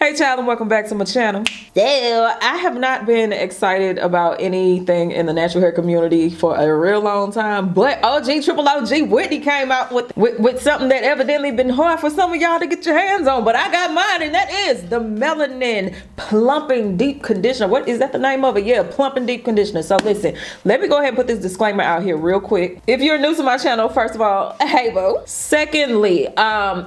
Hey child, and welcome back to my channel. So I have not been excited about anything in the natural hair community for a real long time, but Triple OG Whitney came out with something that evidently been hard for some of y'all to get your hands on, but I got mine, and that is the Melanin Plumping Deep Conditioner. What is that the name of it? Yeah, Plumping Deep Conditioner. So listen, let me go ahead and put this disclaimer out here real quick. If you're new to my channel, first of all, hey boo. Secondly,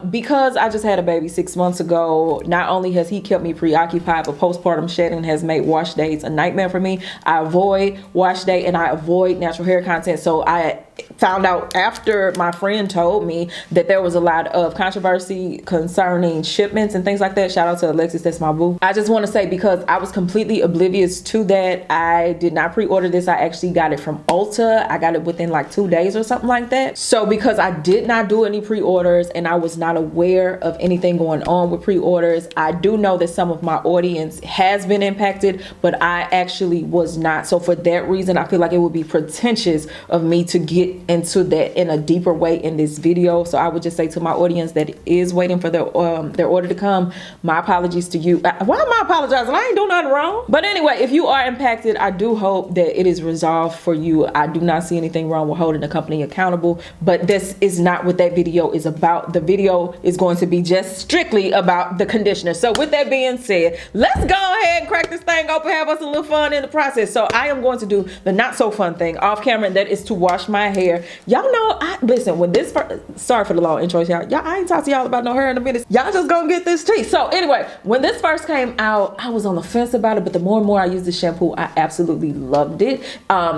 because I just had a baby 6 months ago, not only has he kept me preoccupied, but postpartum shedding has made wash days a nightmare for me. I avoid wash day and I avoid natural hair content. So I found out after my friend told me that there was a lot of controversy concerning shipments and things like that. Shout out to Alexis, that's my boo. I just want to say, because I was completely oblivious to that, I did not pre-order this. I actually got it from Ulta. I got it within like 2 days or something like that. So because I did not do any pre-orders and I was not aware of anything going on with pre-orders, I do know that some of my audience has been impacted, but I actually was not. So for that reason, I feel like it would be pretentious of me to get into that in a deeper way in this video. So I would just say to my audience that is waiting for their order to come, my apologies to you. Why am I apologizing? I ain't doing nothing wrong. But anyway, if you are impacted, I do hope that it is resolved for you. I do not see anything wrong with holding the company accountable, but this is not what that video is about. The video is going to be just strictly about the conditioner. So with that being said, let's go ahead and crack this thing open, have us a little fun in the process. So I am going to do the not so fun thing off camera, and that is to wash my hair. Y'all know, listen, when this sorry for the long intro, y'all, I ain't talked to y'all about no hair in a minute. Y'all just gonna get this tea. So anyway, when this first came out, I was on the fence about it, but the more and more I use the shampoo, I absolutely loved it.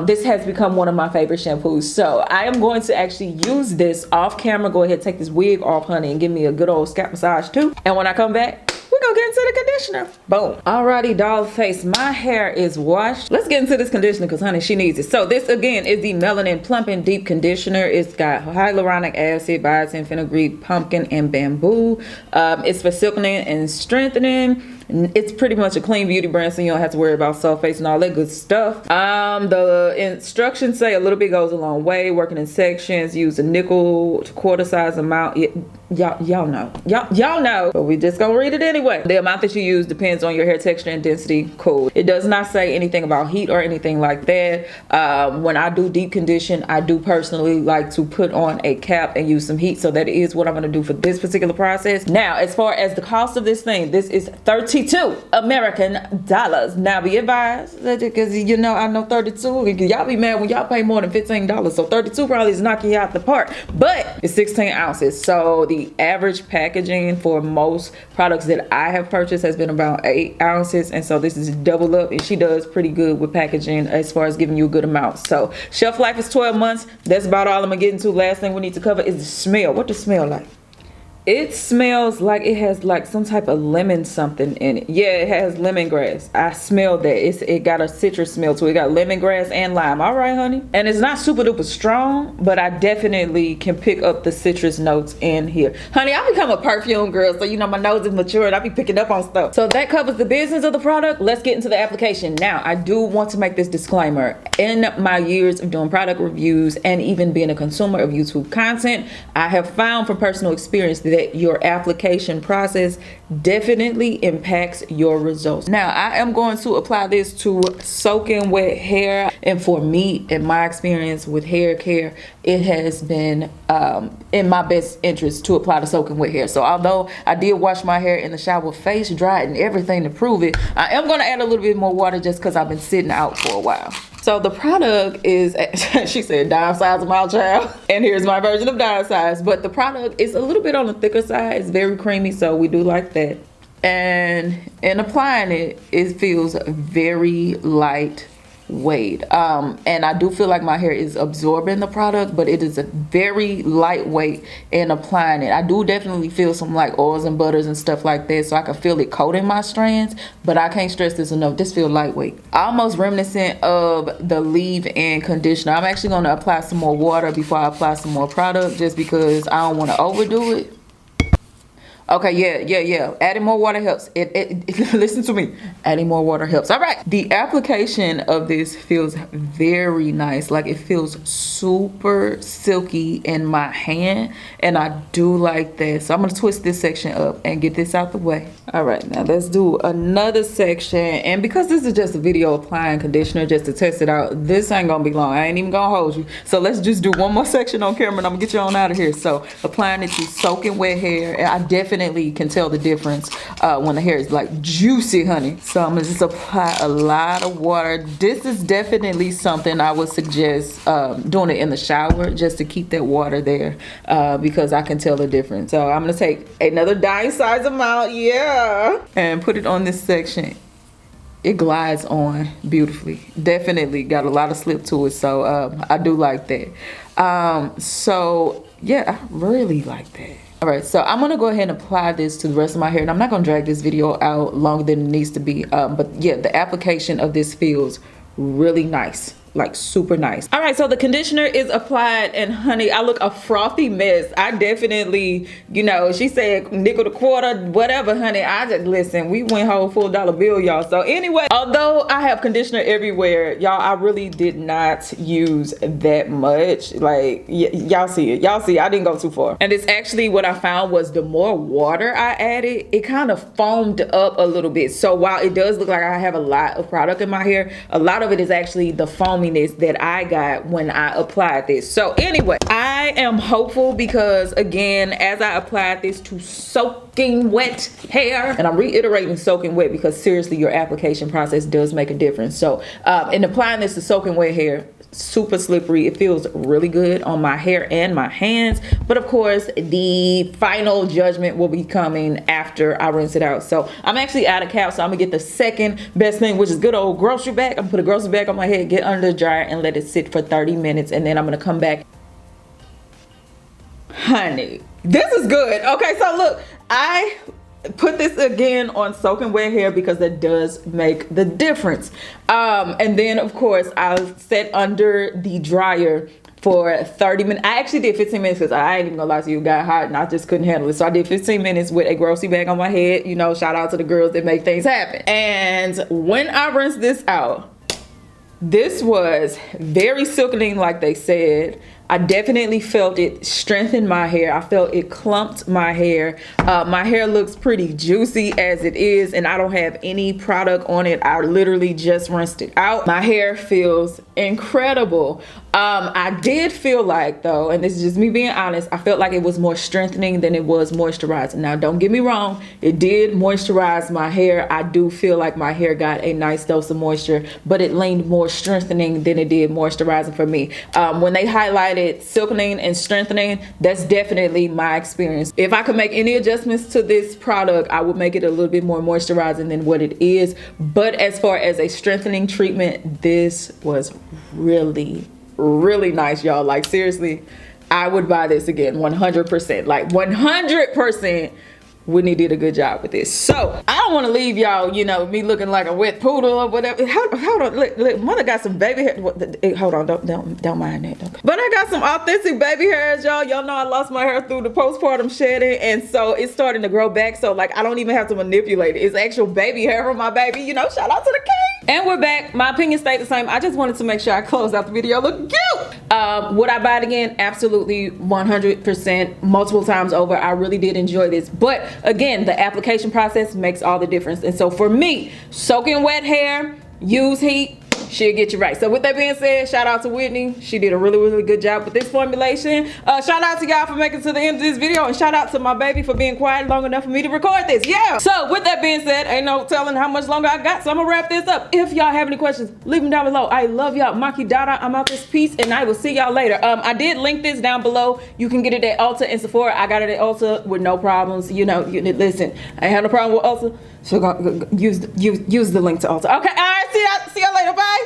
This has become one of my favorite shampoos. So I am going to actually use this off camera. Go ahead, take this wig off, honey, and give me a good old scalp massage too. And when I come back, we're gonna get into the conditioner. Boom. Alrighty, doll face, my hair is washed. Let's get into this conditioner because honey, she needs it. So this again is the Melanin Plumping Deep Conditioner. It's got hyaluronic acid, biotin, fenugreek, pumpkin, and bamboo. It's for silkening and strengthening. It's pretty much a clean beauty brand, so you don't have to worry about sulfates and all that good stuff. The instructions say a little bit goes a long way. Working in sections, use a nickel to quarter size amount. Y'all know, but we just gonna read it anyway. The amount that you use depends on your hair texture and density. Cool. It does not say anything about heat or anything like that. When I do deep condition, I do personally like to put on a cap and use some heat, so that is what I'm gonna do for this particular process. Now, as far as the cost of this thing, this is $32 American dollars. Now be advised, because you know I know 32. Y'all be mad when y'all pay more than $15, so 32 probably is knocking you out the park. But it's 16 ounces, so the average packaging for most products that I have purchased has been about 8 ounces, and so this is double up, and she does pretty good with packaging as far as giving you a good amount. So shelf life is 12 months. That's about all I'm gonna get into. Last thing we need to cover is the smell. What does it smell like? It smells like it has like some type of lemon something in it. Yeah, it has lemongrass. I smelled that. It got a citrus smell to it. It got lemongrass and lime. All right, honey. And it's not super duper strong, but I definitely can pick up the citrus notes in here. Honey, I become a perfume girl, so you know my nose is mature and I be picking up on stuff. So that covers the business of the product. Let's get into the application. Now, I do want to make this disclaimer. In my years of doing product reviews and even being a consumer of YouTube content, I have found from personal experience that your application process definitely impacts your results. Now, I am going to apply this to soaking wet hair, and for me, in my experience with hair care, it has been in my best interest to apply to soaking wet hair. So although I did wash my hair in the shower, face dried and everything to prove it, I am going to add a little bit more water just because I've been sitting out for a while. So the product is, she said dime size of my child, and here's my version of dime size, but the product is a little bit on the thicker side. It's very creamy, so we do like that. And in applying it, it feels very lightweight. And I do feel like my hair is absorbing the product, but it is a very lightweight in applying it. I do definitely feel some like oils and butters and stuff like that, so I can feel it coating my strands, but I can't stress this enough. This feels lightweight, almost reminiscent of the leave-in conditioner. I'm actually going to apply some more water before I apply some more product, just because I don't want to overdo it. Okay, yeah. Adding more water helps. Listen to me. Adding more water helps. All right. The application of this feels very nice. Like it feels super silky in my hand, and I do like that. So I'm gonna twist this section up and get this out the way. All right, now let's do another section. And because this is just a video applying conditioner just to test it out, this ain't gonna be long. I ain't even gonna hold you. So let's just do one more section on camera, and I'm gonna get you on out of here. So applying it to soaking wet hair, and I definitely can tell the difference when the hair is like juicy, honey. So I'm gonna just apply a lot of water. This is definitely something I would suggest doing it in the shower just to keep that water there because I can tell the difference. So I'm gonna take another dime size amount, and put it on this section. It glides on beautifully. Definitely got a lot of slip to it, so I do like that. So yeah, I really like that. All right, so I'm gonna go ahead and apply this to the rest of my hair, and I'm not gonna drag this video out longer than it needs to be, but yeah, the application of this feels really nice, like super nice. All right, so the conditioner is applied, and honey, I look a frothy mess. I definitely, you know, she said nickel to quarter, whatever, honey. I just, listen, we went whole full dollar bill, y'all. So anyway, although I have conditioner everywhere, y'all, I really did not use that much. Like, y'all see it. Y'all see, I didn't go too far. And it's actually what I found was the more water I added, it kind of foamed up a little bit. So while it does look like I have a lot of product in my hair, a lot of it is actually the foaminess that I got when I applied this. So anyway, I am hopeful because again, as I applied this to soaking wet hair, and I'm reiterating soaking wet because seriously, your application process does make a difference. So in applying this to soaking wet hair, super slippery. It feels really good on my hair and my hands, but of course the final judgment will be coming after I rinse it out. So I'm actually out of cap, so I'm gonna get the second best thing, which is good old grocery bag. I'm gonna put a grocery bag on my head, get under the dryer, and let it sit for 30 minutes, and then I'm gonna come back. Honey, this is good. Okay, so look, I put this again on soaking wet hair because that does make the difference. And then of course I'll set under the dryer for 30 minutes. I actually did 15 minutes because I ain't even gonna lie to you, it got hot and I just couldn't handle it. So I did 15 minutes with a grocery bag on my head. You know, shout out to the girls that make things happen. And when I rinsed this out, this was very silkening like they said. I definitely felt it strengthened my hair. I felt it clumped my hair. My hair looks pretty juicy as it is, and I don't have any product on it. I literally just rinsed it out. My hair feels incredible. I did feel like though, and this is just me being honest, I felt like it was more strengthening than it was moisturizing. Now don't get me wrong, it did moisturize my hair. I do feel like my hair got a nice dose of moisture, but it leaned more strengthening than it did moisturizing for me. When they highlighted silkening and strengthening, that's definitely my experience. If I could make any adjustments to this product, I would make it a little bit more moisturizing than what it is. But as far as a strengthening treatment, this was really nice, y'all. Like seriously, I would buy this again 100%. Like 100%. Whitney did a good job with this. So I don't want to leave y'all, you know, me looking like a wet poodle or whatever. Hold on, look, mother got some baby hair. Hold on, don't mind that. Don't. But I got some authentic baby hairs, y'all. Y'all know I lost my hair through the postpartum shedding, and so it's starting to grow back. So like I don't even have to manipulate it. It's actual baby hair from my baby. You know, shout out to the king. And we're back. My opinion stayed the same. I just wanted to make sure I closed out the video look cute. Would I buy it again? Absolutely, 100%, multiple times over. I really did enjoy this, but again, the application process makes all the difference. And so for me, soaking wet hair, use heat, she'll get you right. So with that being said, shout out to Whitney. She did a really good job with this formulation. Shout out to y'all for making it to the end of this video, and shout out to my baby for being quiet long enough for me to record this. Yeah. So with that being said, ain't no telling how much longer I got, so I'm gonna wrap this up. If y'all have any questions, leave them down below. I love y'all. Maki Dada, I'm out this piece, and I will see y'all later. I did link this down below. You can get it at Ulta and Sephora. I got it at Ulta with no problems. You know, listen, I ain't have no problem with Ulta, so use the link to Ulta. Okay, all right, see y'all later. Bye.